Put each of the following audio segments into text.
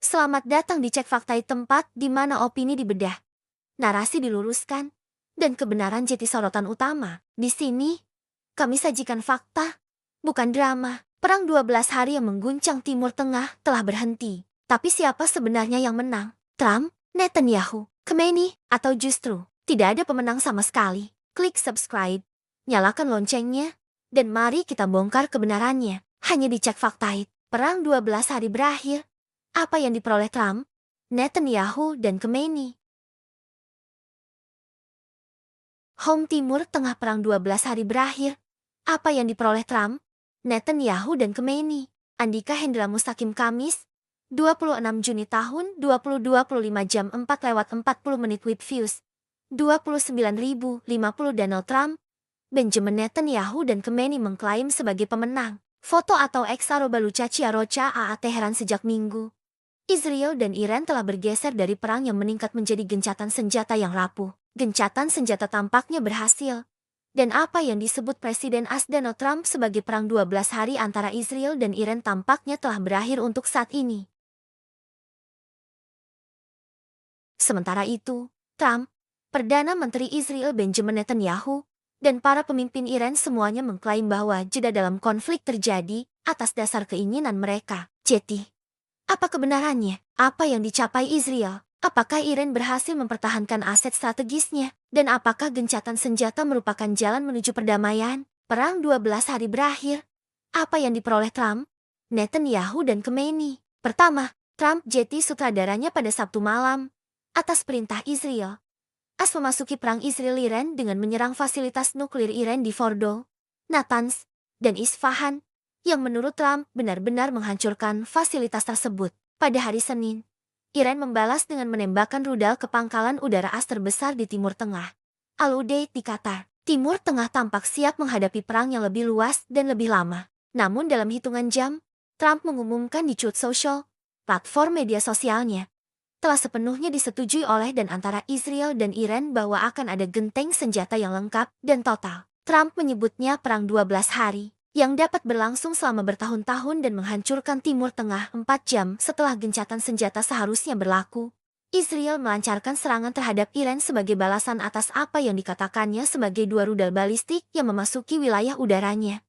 Selamat datang di Cek Fakta, tempat di mana opini dibedah, narasi diluruskan, dan kebenaran jadi sorotan utama. Di sini, kami sajikan fakta, bukan drama. Perang 12 hari yang mengguncang Timur Tengah telah berhenti. Tapi siapa sebenarnya yang menang? Trump, Netanyahu, Khamenei, atau justru tidak ada pemenang sama sekali? Klik subscribe, nyalakan loncengnya, dan mari kita bongkar kebenarannya. Hanya di Cek Fakta. Perang 12 hari berakhir. Apa yang diperoleh Trump, Netanyahu, dan Khamenei? Home Timur Tengah, perang 12 hari berakhir. Apa yang diperoleh Trump, Netanyahu, dan Khamenei? Andika Hendra Mustaqim, Kamis, 26 Juni tahun 2025, jam 4:40 with views 29.050. Donald Trump, Benjamin Netanyahu, dan Khamenei mengklaim sebagai pemenang. Foto atau X @Lucacia Rocha AA Teheran. Sejak Minggu, Israel dan Iran telah bergeser dari perang yang meningkat menjadi gencatan senjata yang rapuh. Gencatan senjata tampaknya berhasil. Dan apa yang disebut Presiden AS Donald Trump sebagai perang 12 hari antara Israel dan Iran tampaknya telah berakhir untuk saat ini. Sementara itu, Trump, Perdana Menteri Israel Benjamin Netanyahu, dan para pemimpin Iran semuanya mengklaim bahwa jeda dalam konflik terjadi atas dasar keinginan mereka. Jadi, apa kebenarannya? Apa yang dicapai Israel? Apakah Iran berhasil mempertahankan aset strategisnya? Dan apakah gencatan senjata merupakan jalan menuju perdamaian? Perang 12 hari berakhir. Apa yang diperoleh Trump, Netanyahu, dan Khamenei? Pertama, Trump jeti sutradaranya pada Sabtu malam. Atas perintah Israel, AS memasuki perang Israel-Iran dengan menyerang fasilitas nuklir Iran di Fordo, Natanz, dan Isfahan, yang menurut Trump benar-benar menghancurkan fasilitas tersebut. Pada hari Senin, Iran membalas dengan menembakkan rudal ke pangkalan udara AS terbesar di Timur Tengah, Al-Udeid di Qatar. Timur Tengah tampak siap menghadapi perang yang lebih luas dan lebih lama. Namun dalam hitungan jam, Trump mengumumkan di Truth Social, platform media sosialnya, telah sepenuhnya disetujui oleh dan antara Israel dan Iran bahwa akan ada genteng senjata yang lengkap dan total. Trump menyebutnya perang 12 hari, yang dapat berlangsung selama bertahun-tahun dan menghancurkan Timur Tengah 4 jam setelah gencatan senjata seharusnya berlaku. Israel melancarkan serangan terhadap Iran sebagai balasan atas apa yang dikatakannya sebagai 2 rudal balistik yang memasuki wilayah udaranya,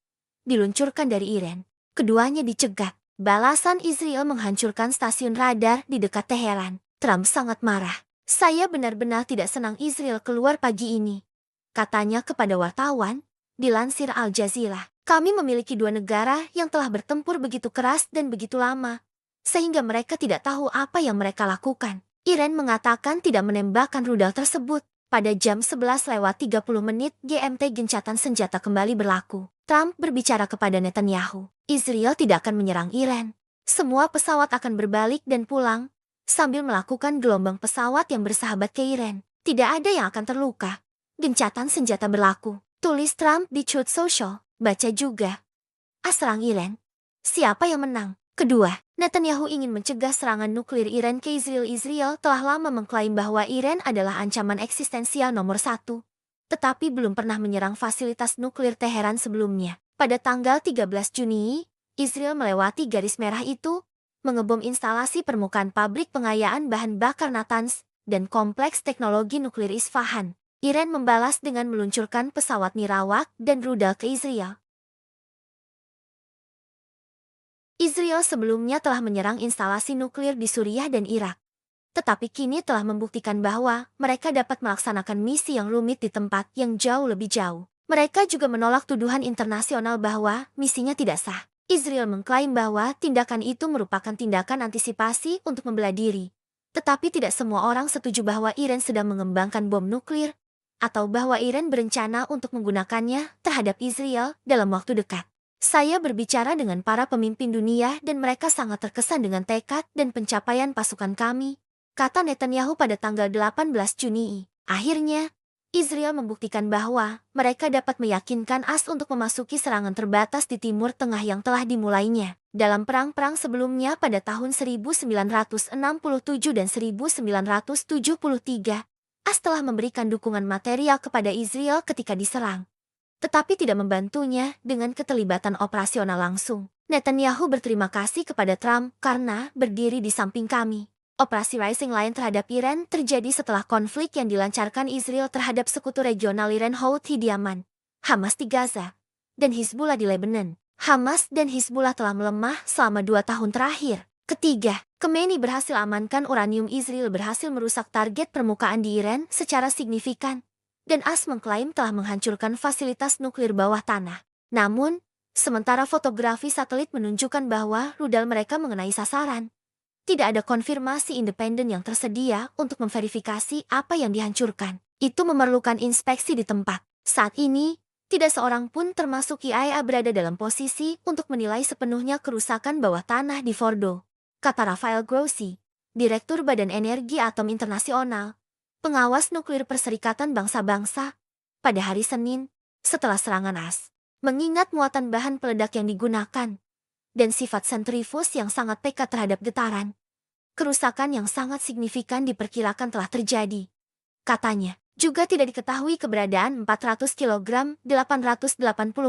diluncurkan dari Iran. Keduanya dicegat. Balasan Israel menghancurkan stasiun radar di dekat Teheran. Trump sangat marah. "Saya benar-benar tidak senang Israel keluar pagi ini," katanya kepada wartawan, dilansir Al Jazeera. "Kami memiliki 2 negara yang telah bertempur begitu keras dan begitu lama, sehingga mereka tidak tahu apa yang mereka lakukan." Iran mengatakan tidak menembakkan rudal tersebut. Pada jam 11:30 GMT gencatan senjata kembali berlaku. Trump berbicara kepada Netanyahu, "Israel tidak akan menyerang Iran. Semua pesawat akan berbalik dan pulang," sambil melakukan gelombang pesawat yang bersahabat ke Iran. "Tidak ada yang akan terluka. Gencatan senjata berlaku," tulis Trump di Truth Social. Baca juga, "AS serang Iran. Siapa yang menang?" Kedua, Netanyahu ingin mencegah serangan nuklir Iran ke Israel. Israel telah lama mengklaim bahwa Iran adalah ancaman eksistensial nomor 1, tetapi belum pernah menyerang fasilitas nuklir Teheran sebelumnya. Pada tanggal 13 Juni, Israel melewati garis merah itu, mengebom instalasi permukaan pabrik pengayaan bahan bakar Natanz dan kompleks teknologi nuklir Isfahan. Iran membalas dengan meluncurkan pesawat nirawak dan rudal ke Israel. Israel sebelumnya telah menyerang instalasi nuklir di Suriah dan Irak, tetapi kini telah membuktikan bahwa mereka dapat melaksanakan misi yang rumit di tempat yang jauh lebih jauh. Mereka juga menolak tuduhan internasional bahwa misinya tidak sah. Israel mengklaim bahwa tindakan itu merupakan tindakan antisipasi untuk membela diri, tetapi tidak semua orang setuju bahwa Iran sedang mengembangkan bom nuklir, atau bahwa Iran berencana untuk menggunakannya terhadap Israel dalam waktu dekat. "Saya berbicara dengan para pemimpin dunia dan mereka sangat terkesan dengan tekad dan pencapaian pasukan kami," kata Netanyahu pada tanggal 18 Juni. Akhirnya, Israel membuktikan bahwa mereka dapat meyakinkan AS untuk memasuki serangan terbatas di Timur Tengah yang telah dimulainya. Dalam perang-perang sebelumnya pada tahun 1967 dan 1973, AS telah memberikan dukungan material kepada Israel ketika diserang, tetapi tidak membantunya dengan keterlibatan operasional langsung. Netanyahu berterima kasih kepada Trump karena berdiri di samping kami. Operasi Rising Lion terhadap Iran terjadi setelah konflik yang dilancarkan Israel terhadap sekutu regional Iran Houthi di Yaman, Hamas di Gaza, dan Hizbullah di Lebanon. Hamas dan Hizbullah telah melemah selama 2 tahun terakhir. Ketiga, Khamenei berhasil amankan uranium. Israel berhasil merusak target permukaan di Iran secara signifikan, dan AS mengklaim telah menghancurkan fasilitas nuklir bawah tanah. Namun, sementara fotografi satelit menunjukkan bahwa rudal mereka mengenai sasaran, tidak ada konfirmasi independen yang tersedia untuk memverifikasi apa yang dihancurkan. Itu memerlukan inspeksi di tempat. Saat ini, tidak seorang pun termasuk IAEA berada dalam posisi untuk menilai sepenuhnya kerusakan bawah tanah di Fordo, kata Rafael Grossi, Direktur Badan Energi Atom Internasional, pengawas nuklir Perserikatan Bangsa-Bangsa, pada hari Senin, setelah serangan AS. Mengingat muatan bahan peledak yang digunakan, dan sifat sentrifus yang sangat peka terhadap getaran, kerusakan yang sangat signifikan diperkirakan telah terjadi. Katanya, juga tidak diketahui keberadaan 400 kg 880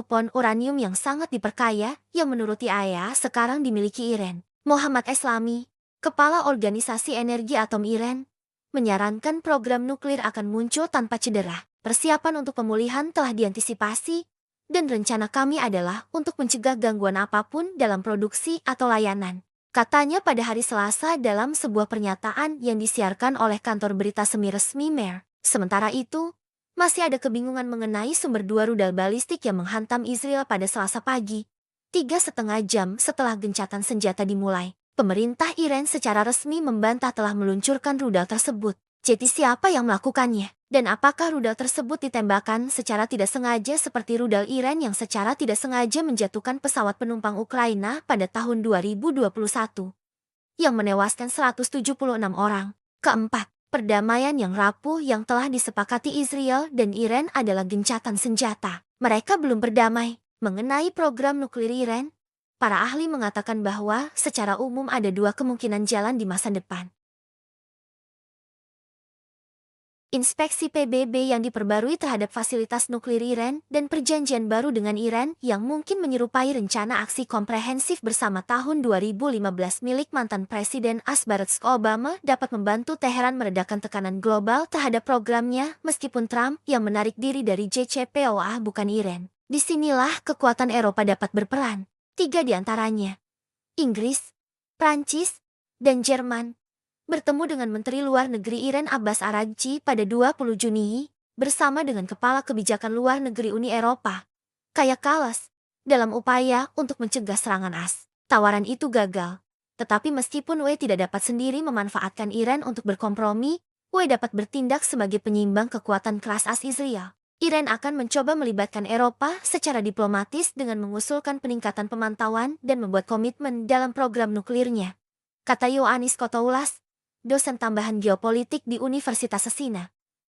pon uranium yang sangat diperkaya yang menurut IAEA sekarang dimiliki Iran. Mohammad Eslami, Kepala Organisasi Energi Atom Iran, menyarankan program nuklir akan muncul tanpa cedera. Persiapan untuk pemulihan telah diantisipasi, dan rencana kami adalah untuk mencegah gangguan apapun dalam produksi atau layanan. Katanya pada hari Selasa dalam sebuah pernyataan yang disiarkan oleh kantor berita semi-resmi Mer. Sementara itu, masih ada kebingungan mengenai sumber 2 rudal balistik yang menghantam Israel pada Selasa pagi, 3,5 jam setelah gencatan senjata dimulai. Pemerintah Iran secara resmi membantah telah meluncurkan rudal tersebut. Jadi siapa yang melakukannya? Dan apakah rudal tersebut ditembakkan secara tidak sengaja seperti rudal Iran yang secara tidak sengaja menjatuhkan pesawat penumpang Ukraina pada tahun 2021, yang menewaskan 176 orang? Keempat, perdamaian yang rapuh yang telah disepakati Israel dan Iran adalah gencatan senjata. Mereka belum berdamai. Mengenai program nuklir Iran, para ahli mengatakan bahwa secara umum ada 2 kemungkinan jalan di masa depan. Inspeksi PBB yang diperbarui terhadap fasilitas nuklir Iran dan perjanjian baru dengan Iran yang mungkin menyerupai rencana aksi komprehensif bersama tahun 2015 milik mantan Presiden Barack Obama dapat membantu Teheran meredakan tekanan global terhadap programnya meskipun Trump yang menarik diri dari JCPOA bukan Iran. Disinilah kekuatan Eropa dapat berperan. 3 di antaranya, Inggris, Prancis, dan Jerman, bertemu dengan Menteri Luar Negeri Iran Abbas Araghchi pada 20 Juni, bersama dengan Kepala Kebijakan Luar Negeri Uni Eropa, Kaja Kallas, dalam upaya untuk mencegah serangan AS. Tawaran itu gagal. Tetapi meskipun UE tidak dapat sendiri memanfaatkan Iran untuk berkompromi, UE dapat bertindak sebagai penyeimbang kekuatan keras AS Israel. Iran akan mencoba melibatkan Eropa secara diplomatis dengan mengusulkan peningkatan pemantauan dan membuat komitmen dalam program nuklirnya, kata Ioannis Kotoulas, dosen tambahan geopolitik di Universitas Cesena,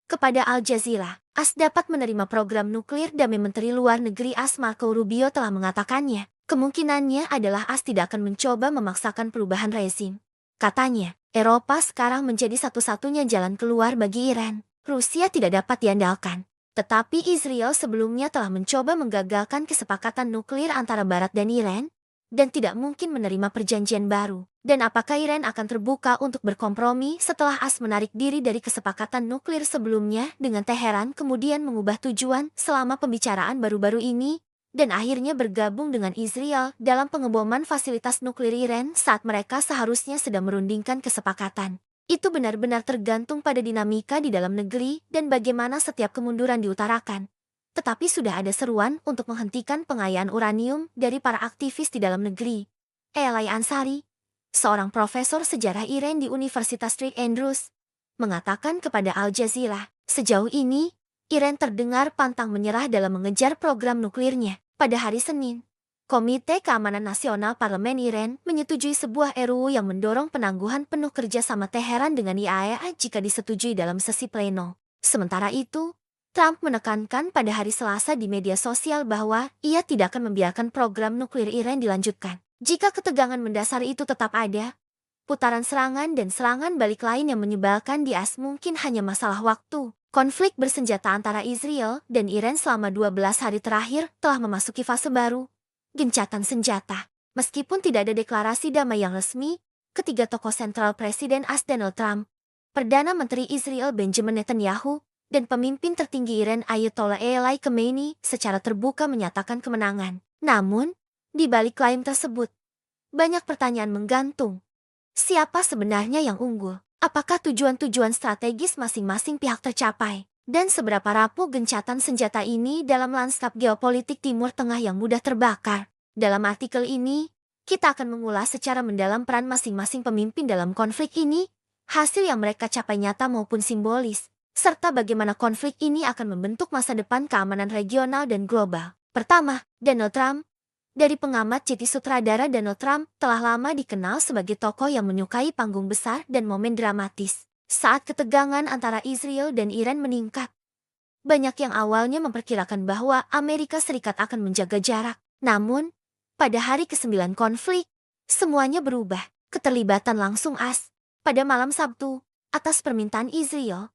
kepada Al Jazeera. AS dapat menerima program nuklir damai. Menteri Luar Negeri AS Marco Rubio telah mengatakannya. Kemungkinannya adalah AS tidak akan mencoba memaksakan perubahan rezim. Katanya, Eropa sekarang menjadi satu-satunya jalan keluar bagi Iran. Rusia tidak dapat diandalkan. Tetapi Israel sebelumnya telah mencoba menggagalkan kesepakatan nuklir antara Barat dan Iran, dan tidak mungkin menerima perjanjian baru. Dan apakah Iran akan terbuka untuk berkompromi setelah AS menarik diri dari kesepakatan nuklir sebelumnya dengan Teheran kemudian mengubah tujuan selama pembicaraan baru-baru ini, dan akhirnya bergabung dengan Israel dalam pengeboman fasilitas nuklir Iran saat mereka seharusnya sedang merundingkan kesepakatan? Itu benar-benar tergantung pada dinamika di dalam negeri dan bagaimana setiap kemunduran diutarakan. Tetapi sudah ada seruan untuk menghentikan pengayaan uranium dari para aktivis di dalam negeri. Eli Ansari, seorang profesor sejarah Iran di Universitas St. Andrews, mengatakan kepada Al Jazeera, sejauh ini, Iran terdengar pantang menyerah dalam mengejar program nuklirnya. Pada hari Senin, Komite Keamanan Nasional Parlemen Iran menyetujui sebuah RUU yang mendorong penangguhan penuh kerjasama Teheran dengan IAEA jika disetujui dalam sesi pleno. Sementara itu, Trump menekankan pada hari Selasa di media sosial bahwa ia tidak akan membiarkan program nuklir Iran dilanjutkan. Jika ketegangan mendasar itu tetap ada, putaran serangan dan serangan balik lain yang menyebalkan di AS mungkin hanya masalah waktu. Konflik bersenjata antara Israel dan Iran selama 12 hari terakhir telah memasuki fase baru, gencatan senjata. Meskipun tidak ada deklarasi damai yang resmi, ketiga tokoh sentral Presiden AS Donald Trump, Perdana Menteri Israel Benjamin Netanyahu, dan pemimpin tertinggi Iran Ayatollah Ali Khamenei secara terbuka menyatakan kemenangan. Namun, di balik klaim tersebut, banyak pertanyaan menggantung. Siapa sebenarnya yang unggul? Apakah tujuan-tujuan strategis masing-masing pihak tercapai? Dan seberapa rapuh gencatan senjata ini dalam lanskap geopolitik Timur Tengah yang mudah terbakar? Dalam artikel ini, kita akan mengulas secara mendalam peran masing-masing pemimpin dalam konflik ini, hasil yang mereka capai nyata maupun simbolis, serta bagaimana konflik ini akan membentuk masa depan keamanan regional dan global. Pertama, Donald Trump. Dari pengamat JT sutradara, Donald Trump telah lama dikenal sebagai tokoh yang menyukai panggung besar dan momen dramatis. Saat ketegangan antara Israel dan Iran meningkat, banyak yang awalnya memperkirakan bahwa Amerika Serikat akan menjaga jarak. Namun, pada hari ke-9 konflik, semuanya berubah. Keterlibatan langsung AS. Pada malam Sabtu, atas permintaan Israel,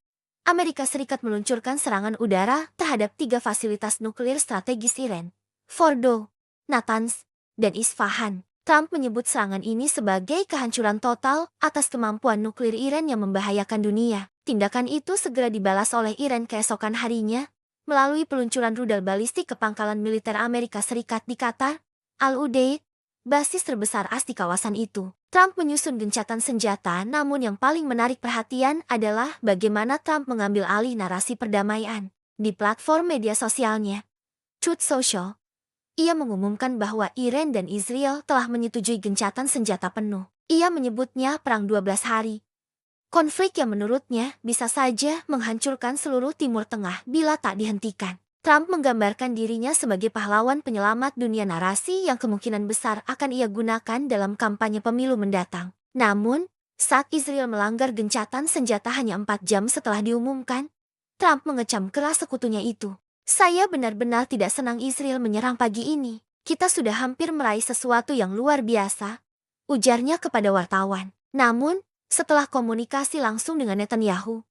Amerika Serikat meluncurkan serangan udara terhadap 3 fasilitas nuklir strategis Iran, Fordo, Natanz, dan Isfahan. Trump menyebut serangan ini sebagai kehancuran total atas kemampuan nuklir Iran yang membahayakan dunia. Tindakan itu segera dibalas oleh Iran keesokan harinya, melalui peluncuran rudal balistik ke pangkalan militer Amerika Serikat di Qatar, Al-Udeid, basis terbesar AS di kawasan itu. Trump menyusun gencatan senjata, namun yang paling menarik perhatian adalah bagaimana Trump mengambil alih narasi perdamaian. Di platform media sosialnya, Truth Social, ia mengumumkan bahwa Iran dan Israel telah menyetujui gencatan senjata penuh. Ia menyebutnya perang 12 hari. Konflik yang menurutnya bisa saja menghancurkan seluruh Timur Tengah bila tak dihentikan. Trump menggambarkan dirinya sebagai pahlawan penyelamat dunia, narasi yang kemungkinan besar akan ia gunakan dalam kampanye pemilu mendatang. Namun, saat Israel melanggar gencatan senjata hanya 4 jam setelah diumumkan, Trump mengecam keras sekutunya itu. Saya benar-benar tidak senang Israel menyerang pagi ini. Kita sudah hampir meraih sesuatu yang luar biasa, ujarnya kepada wartawan. Namun, setelah komunikasi langsung dengan Netanyahu,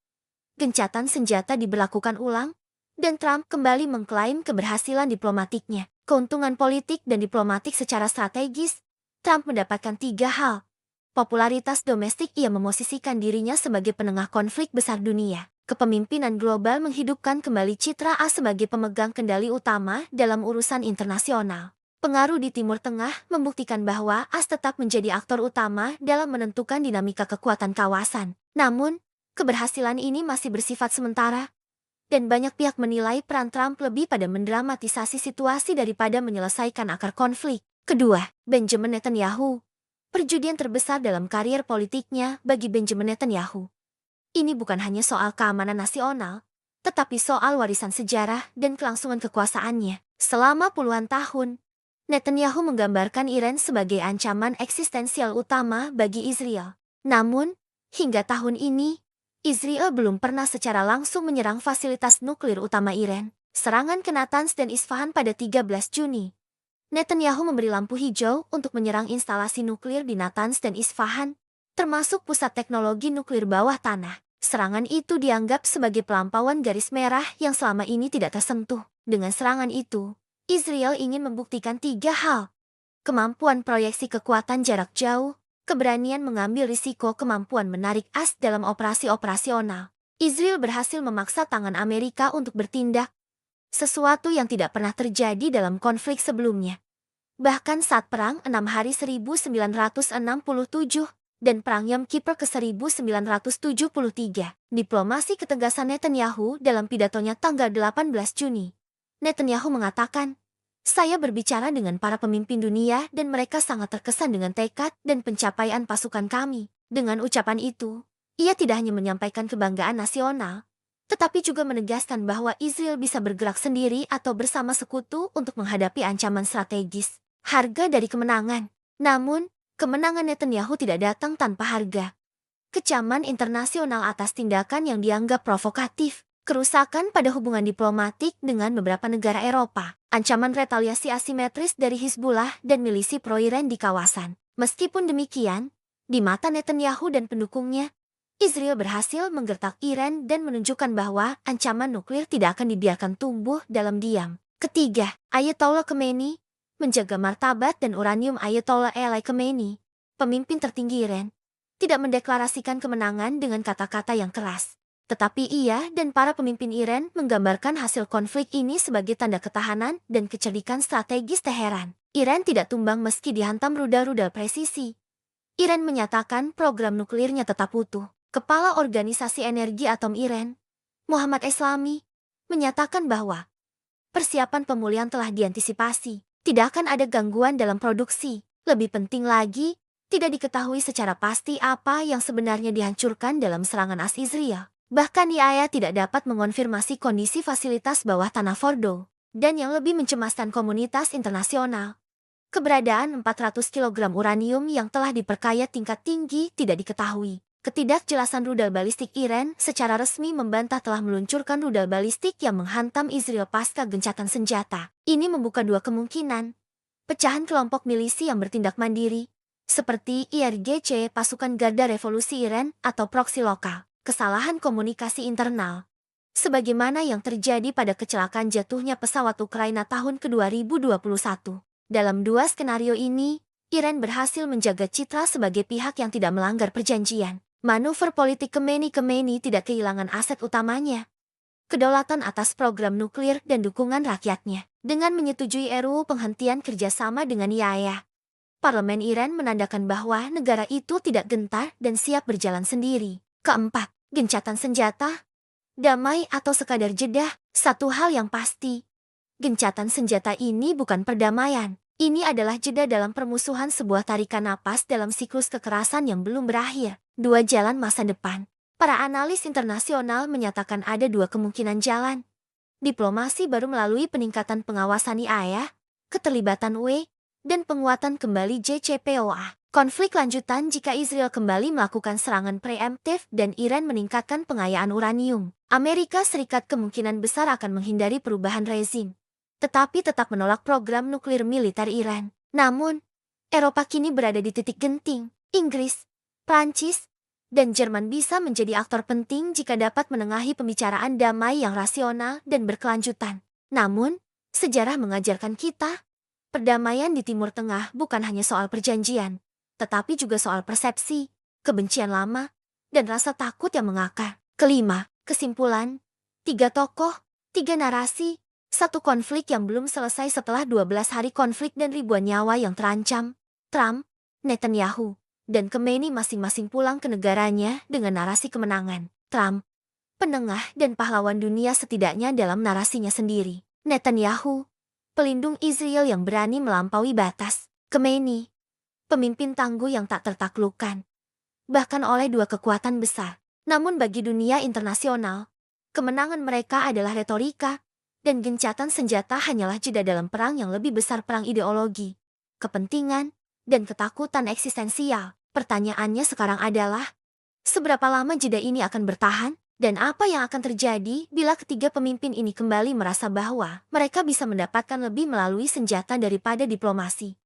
gencatan senjata diberlakukan ulang, dan Trump kembali mengklaim keberhasilan diplomatiknya. Keuntungan politik dan diplomatik secara strategis, Trump mendapatkan 3 hal. Popularitas domestik, ia memosisikan dirinya sebagai penengah konflik besar dunia. Kepemimpinan global, menghidupkan kembali citra AS sebagai pemegang kendali utama dalam urusan internasional. Pengaruh di Timur Tengah membuktikan bahwa AS tetap menjadi aktor utama dalam menentukan dinamika kekuatan kawasan. Namun, keberhasilan ini masih bersifat sementara, dan banyak pihak menilai peran Trump lebih pada mendramatisasi situasi daripada menyelesaikan akar konflik. Kedua, Benjamin Netanyahu. Perjudian terbesar dalam karier politiknya bagi Benjamin Netanyahu. Ini bukan hanya soal keamanan nasional, tetapi soal warisan sejarah dan kelangsungan kekuasaannya. Selama puluhan tahun, Netanyahu menggambarkan Iran sebagai ancaman eksistensial utama bagi Israel. Namun, hingga tahun ini, Israel belum pernah secara langsung menyerang fasilitas nuklir utama Iran. Serangan ke Natanz dan Isfahan pada 13 Juni. Netanyahu memberi lampu hijau untuk menyerang instalasi nuklir di Natanz dan Isfahan, termasuk pusat teknologi nuklir bawah tanah. Serangan itu dianggap sebagai pelampauan garis merah yang selama ini tidak tersentuh. Dengan serangan itu, Israel ingin membuktikan 3 hal. Kemampuan proyeksi kekuatan jarak jauh, keberanian mengambil risiko, kemampuan menarik AS dalam operasi operasional. Israel berhasil memaksa tangan Amerika untuk bertindak, sesuatu yang tidak pernah terjadi dalam konflik sebelumnya. Bahkan saat Perang 6 Hari 1967, dan Perang Yom Kippur ke-1973, diplomasi ketegasan Netanyahu dalam pidatonya tanggal 18 Juni. Netanyahu mengatakan, "Saya berbicara dengan para pemimpin dunia dan mereka sangat terkesan dengan tekad dan pencapaian pasukan kami." Dengan ucapan itu, ia tidak hanya menyampaikan kebanggaan nasional, tetapi juga menegaskan bahwa Israel bisa bergerak sendiri atau bersama sekutu untuk menghadapi ancaman strategis. Harga dari kemenangan. Namun, kemenangan Netanyahu tidak datang tanpa harga. Kecaman internasional atas tindakan yang dianggap provokatif, kerusakan pada hubungan diplomatik dengan beberapa negara Eropa, ancaman retaliasi asimetris dari Hizbullah dan milisi pro-Iran di kawasan. Meskipun demikian, di mata Netanyahu dan pendukungnya, Israel berhasil menggertak Iran dan menunjukkan bahwa ancaman nuklir tidak akan dibiarkan tumbuh dalam diam. Ketiga, Ayatollah Khamenei. menjaga martabat dan uranium Ayatollah Ali Khamenei, pemimpin tertinggi Iran, tidak mendeklarasikan kemenangan dengan kata-kata yang keras. Tetapi ia dan para pemimpin Iran menggambarkan hasil konflik ini sebagai tanda ketahanan dan kecerdikan strategis Teheran. Iran tidak tumbang meski dihantam rudal-rudal presisi. Iran menyatakan program nuklirnya tetap utuh. Kepala Organisasi Energi Atom Iran, Muhammad Eslami, menyatakan bahwa persiapan pemulihan telah diantisipasi. Tidak akan ada gangguan dalam produksi. Lebih penting lagi, tidak diketahui secara pasti apa yang sebenarnya dihancurkan dalam serangan AS Israel. Bahkan IAEA tidak dapat mengonfirmasi kondisi fasilitas bawah tanah Fordo. Dan yang lebih mencemaskan komunitas internasional, keberadaan 400 kg uranium yang telah diperkaya tingkat tinggi tidak diketahui. Ketidakjelasan rudal balistik Iran secara resmi membantah telah meluncurkan rudal balistik yang menghantam Israel pasca gencatan senjata. Ini membuka dua kemungkinan. Pecahan kelompok milisi yang bertindak mandiri, seperti IRGC Pasukan Garda Revolusi Iran atau proksi lokal. Kesalahan komunikasi internal, sebagaimana yang terjadi pada kecelakaan jatuhnya pesawat Ukraina tahun ke-2021. Dalam dua skenario ini, Iran berhasil menjaga citra sebagai pihak yang tidak melanggar perjanjian. Manuver politik Khamenei tidak kehilangan aset utamanya, kedaulatan atas program nuklir dan dukungan rakyatnya. Dengan menyetujui RUU penghentian kerjasama dengan IAEA, Parlemen Iran menandakan bahwa negara itu tidak gentar dan siap berjalan sendiri. Keempat, gencatan senjata, damai atau sekadar jeda. Satu hal yang pasti, gencatan senjata ini bukan perdamaian. Ini adalah jeda dalam permusuhan, sebuah tarikan napas dalam siklus kekerasan yang belum berakhir. Dua jalan masa depan. Para analis internasional menyatakan ada dua kemungkinan jalan. Diplomasi baru melalui peningkatan pengawasan IAEA, keterlibatan UE, dan penguatan kembali JCPOA. Konflik lanjutan jika Israel kembali melakukan serangan preemptif dan Iran meningkatkan pengayaan uranium. Amerika Serikat kemungkinan besar akan menghindari perubahan rezim, tetapi tetap menolak program nuklir militer Iran. Namun, Eropa kini berada di titik genting. Inggris, Prancis, dan Jerman bisa menjadi aktor penting jika dapat menengahi pembicaraan damai yang rasional dan berkelanjutan. Namun, sejarah mengajarkan kita, perdamaian di Timur Tengah bukan hanya soal perjanjian, tetapi juga soal persepsi, kebencian lama, dan rasa takut yang mengakar. Kelima, kesimpulan, 3 tokoh, 3 narasi, satu konflik yang belum selesai setelah 12 hari konflik dan ribuan nyawa yang terancam. Trump, Netanyahu, dan Khamenei masing-masing pulang ke negaranya dengan narasi kemenangan. Trump, penengah dan pahlawan dunia setidaknya dalam narasinya sendiri. Netanyahu, pelindung Israel yang berani melampaui batas. Khamenei, pemimpin tangguh yang tak tertaklukkan, bahkan oleh dua kekuatan besar. Namun bagi dunia internasional, kemenangan mereka adalah retorika, dan gencatan senjata hanyalah jeda dalam perang yang lebih besar, perang ideologi, kepentingan, dan ketakutan eksistensial. Pertanyaannya sekarang adalah, seberapa lama jeda ini akan bertahan? Dan apa yang akan terjadi bila ketiga pemimpin ini kembali merasa bahwa mereka bisa mendapatkan lebih melalui senjata daripada diplomasi?